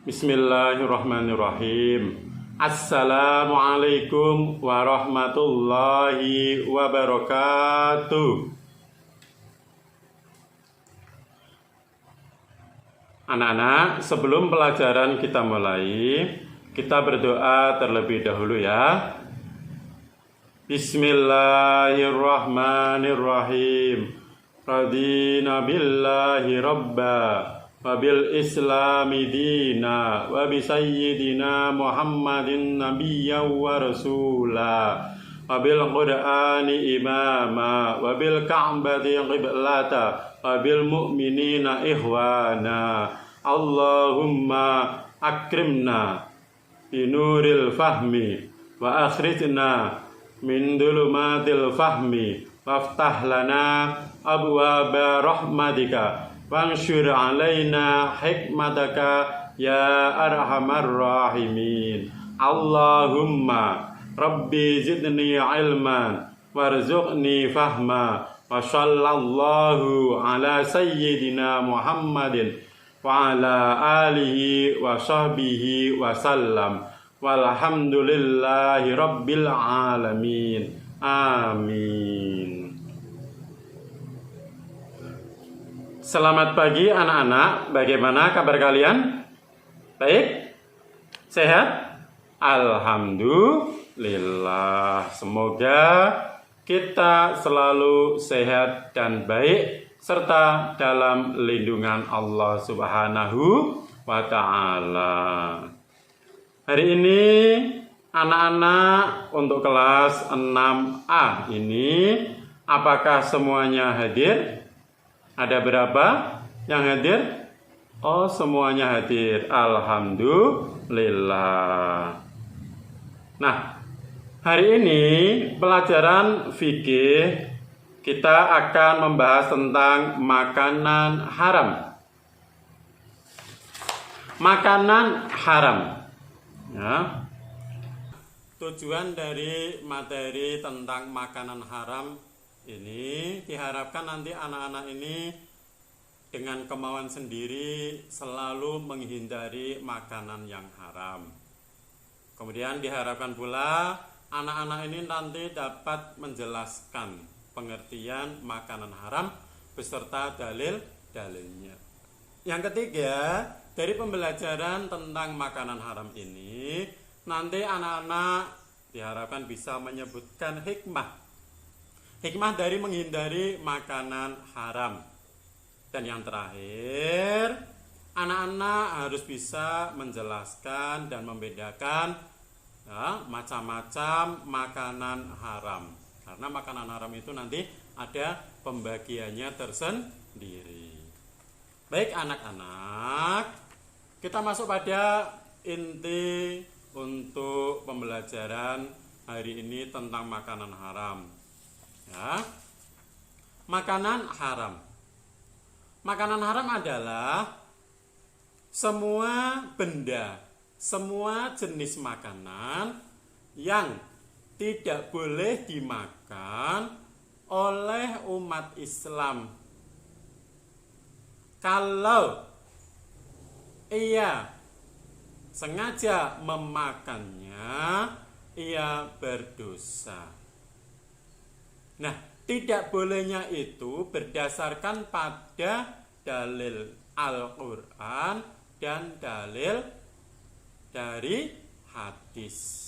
Bismillahirrahmanirrahim. Assalamualaikum warahmatullahi wabarakatuh. Anak-anak, sebelum pelajaran kita mulai, kita berdoa terlebih dahulu ya. Bismillahirrahmanirrahim. Radina billahi rabba wa bil islami dina wa bi sayyidina Muhammadin nabiyyan wa rasula wa bil qur'ani imama wa bil ka'bati qiblata wa bil mu'minina ikhwana. Allahumma akrimna binuril fahmi wa akhrijna min dhulumatil fahmi waftah lana abwaaba rahmatika wansyur alaina hikmataka ya arhamar rahimin. Allahumma rabbi zidni ilman warzuqni fahma wa sallallahu ala sayyidina Muhammadin wa ala alihi wa sahbihi wa sallam walhamdulillahi rabbil alamin. Amin. Selamat pagi anak-anak, bagaimana kabar kalian? Baik? Sehat? Alhamdulillah. Semoga kita selalu sehat dan baik serta dalam lindungan Allah Subhanahu wa Ta'ala. Hari ini anak-anak untuk kelas 6A ini, apakah semuanya hadir? Ada berapa yang hadir? Oh, semuanya hadir. Alhamdulillah. Nah, hari ini pelajaran fikih kita akan membahas tentang makanan haram. Makanan haram. Ya. Tujuan dari materi tentang makanan haram ini diharapkan nanti anak-anak ini dengan kemauan sendiri selalu menghindari makanan yang haram. Kemudian diharapkan pula anak-anak ini nanti dapat menjelaskan pengertian makanan haram beserta dalil-dalilnya. Yang ketiga, dari pembelajaran tentang makanan haram ini, nanti anak-anak diharapkan bisa menyebutkan hikmah dari menghindari makanan haram. Dan yang terakhir, anak-anak harus bisa menjelaskan dan membedakan ya, macam-macam makanan haram. Karena makanan haram itu nanti ada pembagiannya tersendiri. Baik anak-anak, kita masuk pada inti untuk pembelajaran hari ini tentang makanan haram. Ya. Makanan haram. Makanan haram adalah semua benda, semua jenis makanan yang tidak boleh dimakan oleh umat Islam. Kalau ia sengaja memakannya, ia berdosa. Nah, tidak bolehnya itu berdasarkan pada dalil Al-Quran dan dalil dari hadis.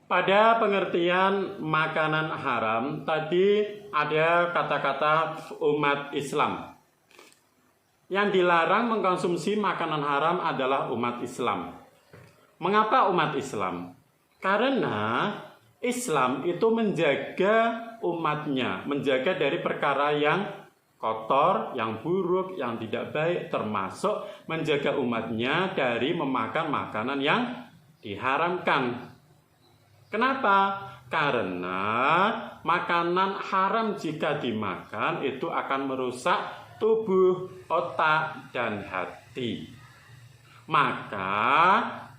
Pada pengertian makanan haram, tadi ada kata-kata umat Islam. Yang dilarang mengkonsumsi makanan haram adalah umat Islam. Mengapa umat Islam? Karena Islam itu menjaga umatnya, menjaga dari perkara yang kotor, yang buruk, yang tidak baik, termasuk menjaga umatnya dari memakan makanan yang diharamkan. Kenapa? Karena makanan haram jika dimakan itu akan merusak tubuh, otak, dan hati. Maka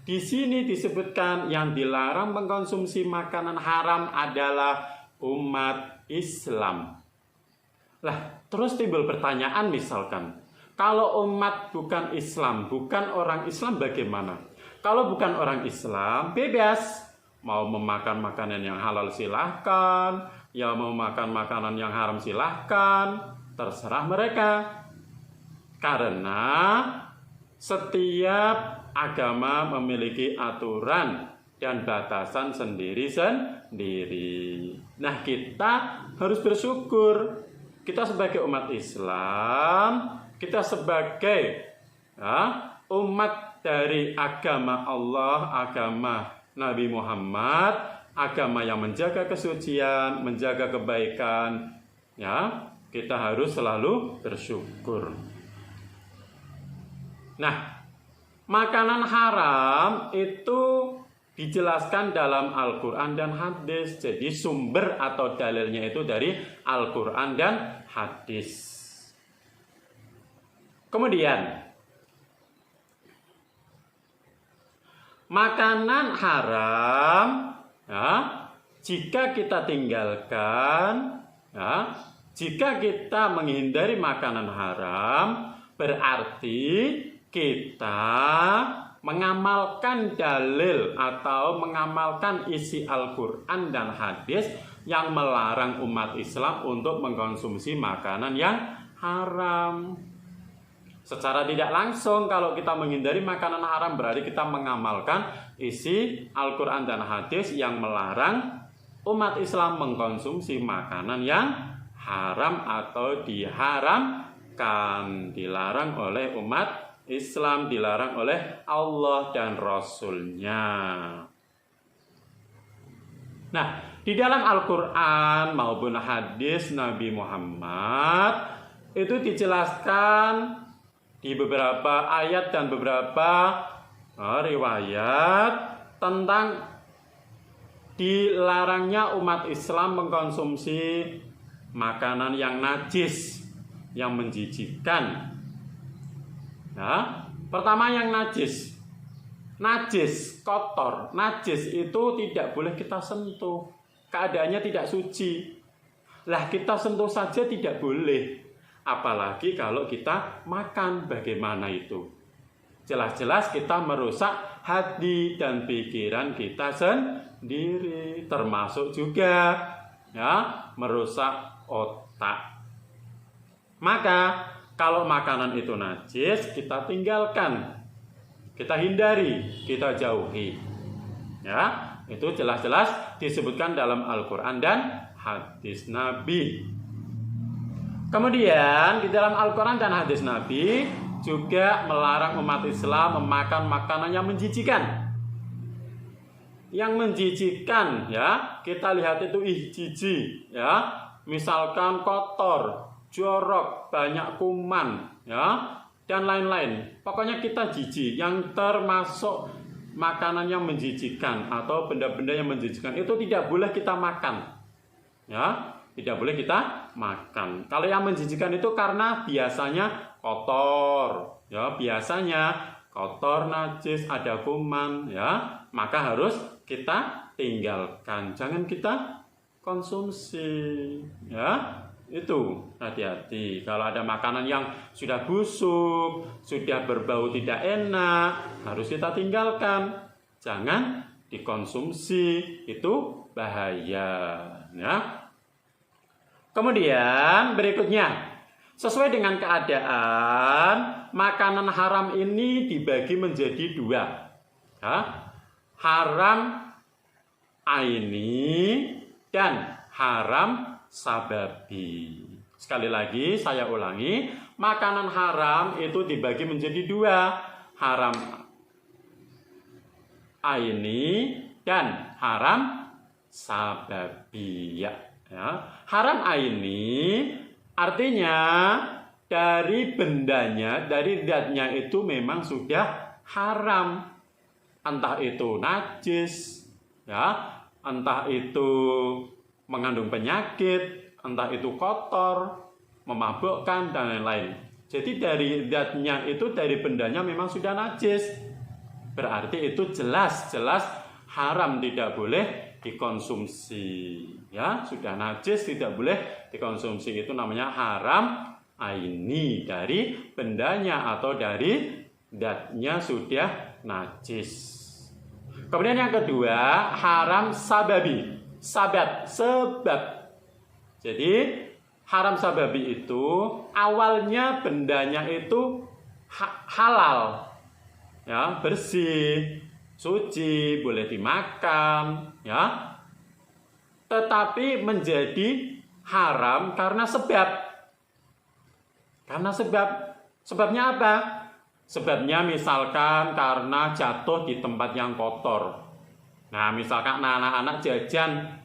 di sini disebutkan yang dilarang mengkonsumsi makanan haram adalah umat Islam. Lah, terus timbul pertanyaan misalkan, Kalau umat bukan Islam, bukan orang Islam bagaimana? Kalau bukan orang Islam, bebas. Mau memakan makanan yang halal silahkan, ya mau makan makanan yang haram silahkan, terserah mereka. Karena setiap agama memiliki aturan dan batasan sendiri-sendiri. Nah, kita harus bersyukur. Kita sebagai umat Islam, kita sebagai umat dari agama Allah, agama Nabi Muhammad, agama yang menjaga kesucian, menjaga kebaikan, ya, kita harus selalu bersyukur. Nah, makanan haram itu dijelaskan dalam Al-Quran dan hadis. Jadi sumber atau dalilnya itu dari Al-Quran dan hadis. Kemudian, makanan haram, ya, jika kita tinggalkan, ya, jika kita menghindari makanan haram, berarti kita mengamalkan dalil atau mengamalkan isi Al-Quran dan hadis yang melarang umat Islam untuk mengkonsumsi makanan yang haram. Secara tidak langsung, kalau kita menghindari makanan haram, berarti kita mengamalkan isi Al-Quran dan hadis yang melarang umat Islam mengkonsumsi makanan yang haram atau diharamkan, dilarang oleh umat Islam, dilarang oleh Allah dan Rasul-Nya. Nah, di dalam Al-Quran maupun hadis Nabi Muhammad itu dijelaskan di beberapa ayat dan beberapa riwayat tentang dilarangnya umat Islam mengkonsumsi makanan yang najis, yang menjijikkan. Nah, pertama yang najis, kotor, najis itu tidak boleh kita sentuh, keadaannya tidak suci. Lah, kita sentuh saja tidak boleh, apalagi kalau kita makan, bagaimana itu? Jelas-jelas kita merusak hati dan pikiran kita sendiri, termasuk juga ya merusak otak. Maka kalau makanan itu najis, kita tinggalkan, kita hindari, kita jauhi. Ya, itu jelas-jelas disebutkan dalam Al-Quran dan hadis Nabi. Kemudian di dalam Al-Quran dan hadis Nabi juga melarang umat Islam memakan makanan yang menjijikan. Yang menjijikan, ya, kita lihat itu jijik, ya. Misalkan kotor, jorok, banyak kuman, ya, dan lain-lain. Pokoknya kita jijik, yang termasuk makanan yang menjijikan atau benda-benda yang menjijikan itu tidak boleh kita makan, ya, tidak boleh kita makan. Kalau yang menjijikan itu karena biasanya kotor, ya, biasanya kotor, najis, ada kuman, ya, maka harus kita tinggalkan, jangan kita konsumsi, ya. Itu hati-hati. Kalau ada makanan yang sudah busuk, sudah berbau tidak enak, harus kita tinggalkan. Jangan dikonsumsi, itu bahaya, ya. Kemudian berikutnya, sesuai dengan keadaan, makanan haram ini dibagi menjadi dua, ya. Haram aini dan haram sababi. Sekali lagi saya ulangi, makanan haram itu dibagi menjadi dua, haram aini dan haram sababi. Ya. Haram aini artinya dari bendanya, dari zatnya itu memang sudah haram, entah itu najis, ya, entah itu mengandung penyakit, entah itu kotor, memabukkan, dan lain-lain. Jadi dari zatnya itu, dari bendanya memang sudah najis. Berarti itu jelas-jelas haram, tidak boleh dikonsumsi. Ya, sudah najis, tidak boleh dikonsumsi. Itu namanya haram aini, dari bendanya atau dari zatnya sudah najis. Kemudian yang kedua, haram sababi. Sebab. Jadi haram sababi itu awalnya bendanya itu halal, ya, bersih, suci, boleh dimakan, ya. Tetapi menjadi haram karena sebab. Sebabnya apa? Sebabnya misalkan karena jatuh di tempat yang kotor. Nah, misalkan anak-anak jajan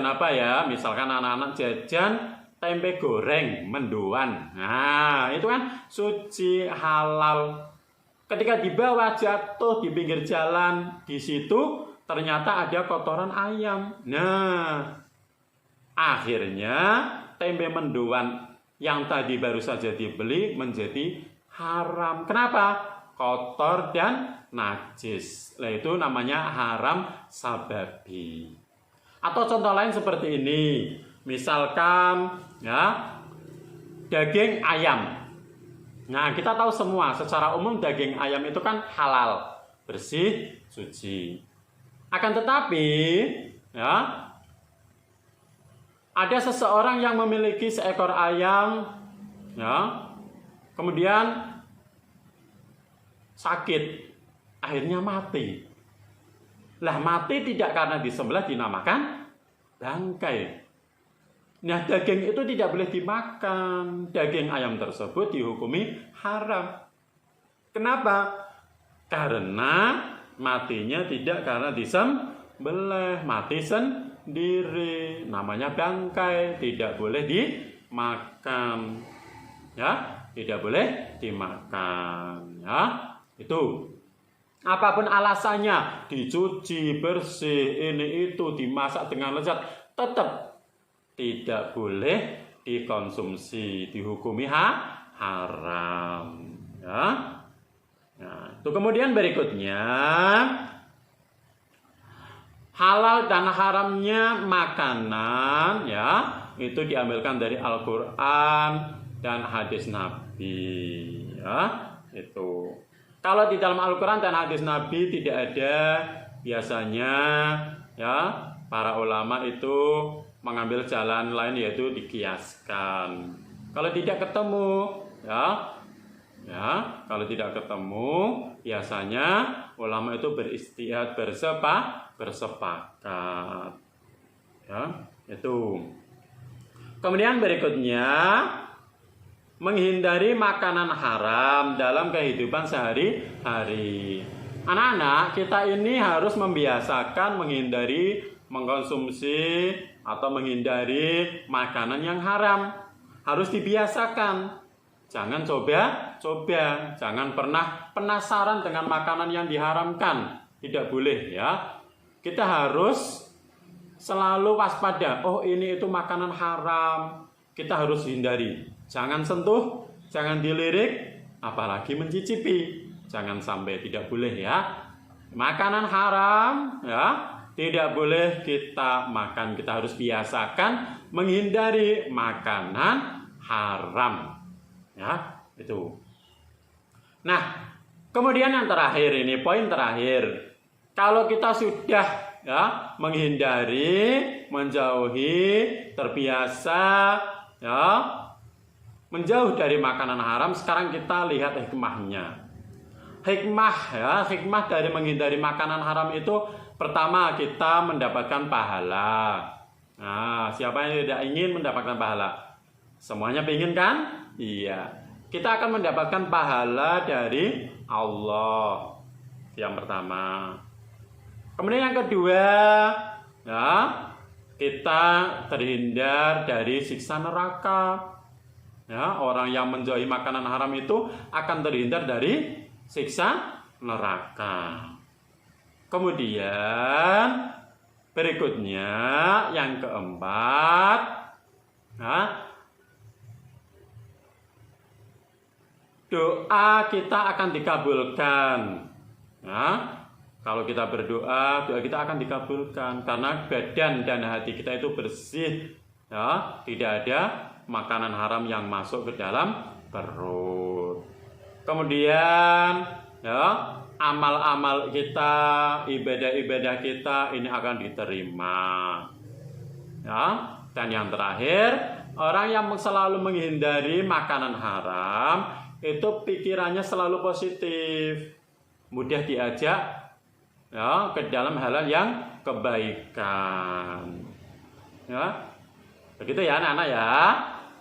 apa ya? Misalkan anak-anak jajan tempe goreng mendoan. Nah, itu kan suci, halal. Ketika dibawa jatuh di pinggir jalan, di situ ternyata ada kotoran ayam. Nah, akhirnya tempe mendoan yang tadi baru saja dibeli menjadi haram. Kenapa? Kotor dan najis. Nah, itu namanya haram sababi. Atau contoh lain seperti ini. Misalkan ya, daging ayam. Nah, kita tahu semua secara umum daging ayam itu kan halal, bersih, suci. Akan tetapi ya, ada seseorang yang memiliki seekor ayam, ya, kemudian sakit, akhirnya mati. Lah, mati tidak karena disembelih dinamakan bangkai. Nah, daging itu tidak boleh dimakan. Daging ayam tersebut dihukumi haram. Kenapa? Karena matinya tidak karena disembelih, mati sendiri. Namanya bangkai, tidak boleh dimakan. Ya, tidak boleh dimakan. Ya, itu. Apapun alasannya, dicuci, bersih, ini itu, dimasak dengan lezat, tetap tidak boleh dikonsumsi, dihukumi haram. Ya. Nah, itu kemudian berikutnya, halal dan haramnya makanan, ya, itu diambilkan dari Al-Quran dan hadis Nabi. Ya, itu. Kalau di dalam Al-Quran dan hadis Nabi tidak ada, biasanya ya para ulama itu mengambil jalan lain, yaitu dikiaskan. Kalau tidak ketemu, ya kalau tidak ketemu, biasanya ulama itu beristihad, bersepakat. Ya, itu. Kemudian berikutnya, menghindari makanan haram dalam kehidupan sehari-hari. Anak-anak, kita ini harus membiasakan menghindari mengkonsumsi atau menghindari makanan yang haram. Harus dibiasakan. Jangan coba, jangan pernah penasaran dengan makanan yang diharamkan. Tidak boleh, ya. Kita harus selalu waspada. Oh, ini itu makanan haram. Kita harus hindari. Jangan sentuh, jangan dilirik, apalagi mencicipi. Jangan sampai, tidak boleh, ya. Makanan haram, ya, tidak boleh kita makan. Kita harus biasakan menghindari makanan haram. Ya, itu. Nah, kemudian yang terakhir ini, poin terakhir. Kalau kita sudah ya menghindari, menjauhi, terbiasa ya menjauh dari makanan haram, sekarang kita lihat hikmahnya. Hikmah dari menghindari makanan haram itu, pertama, kita mendapatkan pahala. Nah, siapa yang tidak ingin mendapatkan pahala? Semuanya ingin kan? Iya. Kita akan mendapatkan pahala dari Allah. Yang pertama. Kemudian yang kedua, ya, kita terhindar dari siksa neraka. Ya, orang yang menjauhi makanan haram itu akan terhindar dari siksa neraka. Kemudian berikutnya yang keempat, doa kita akan dikabulkan. Kalau kita berdoa, doa kita akan dikabulkan karena badan dan hati kita itu bersih, ya, tidak ada makanan haram yang masuk ke dalam perut. Kemudian ya, amal-amal kita, ibadah-ibadah kita ini akan diterima. Ya, dan yang terakhir, orang yang selalu menghindari makanan haram itu pikirannya selalu positif, mudah diajak ya ke dalam hal yang kebaikan. Ya, begitu ya anak-anak ya.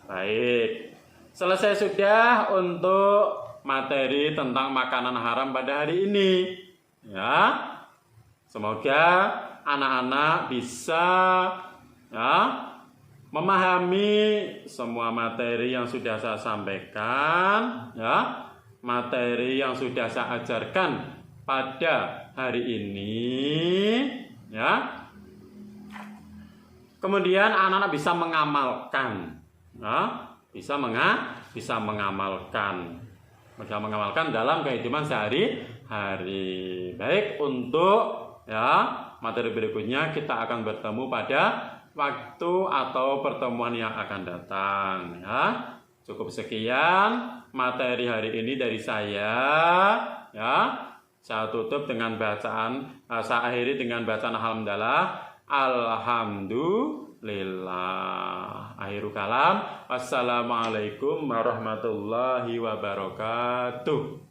Baik, selesai sudah untuk materi tentang makanan haram pada hari ini. Ya, semoga anak-anak bisa ya memahami semua materi yang sudah saya sampaikan, ya, materi yang sudah saya ajarkan pada hari ini, ya. Kemudian anak-anak bisa mengamalkan, ya, bisa mengamalkan dalam kehidupan sehari-hari. Baik, untuk ya materi berikutnya kita akan bertemu pada waktu atau pertemuan yang akan datang ya. Cukup sekian materi hari ini dari saya ya. Saya tutup dengan bacaan, saya akhiri dengan bacaan alhamdulillah. Alhamdulillah. Akhirul kalam. Wassalamualaikum warahmatullahi wabarakatuh.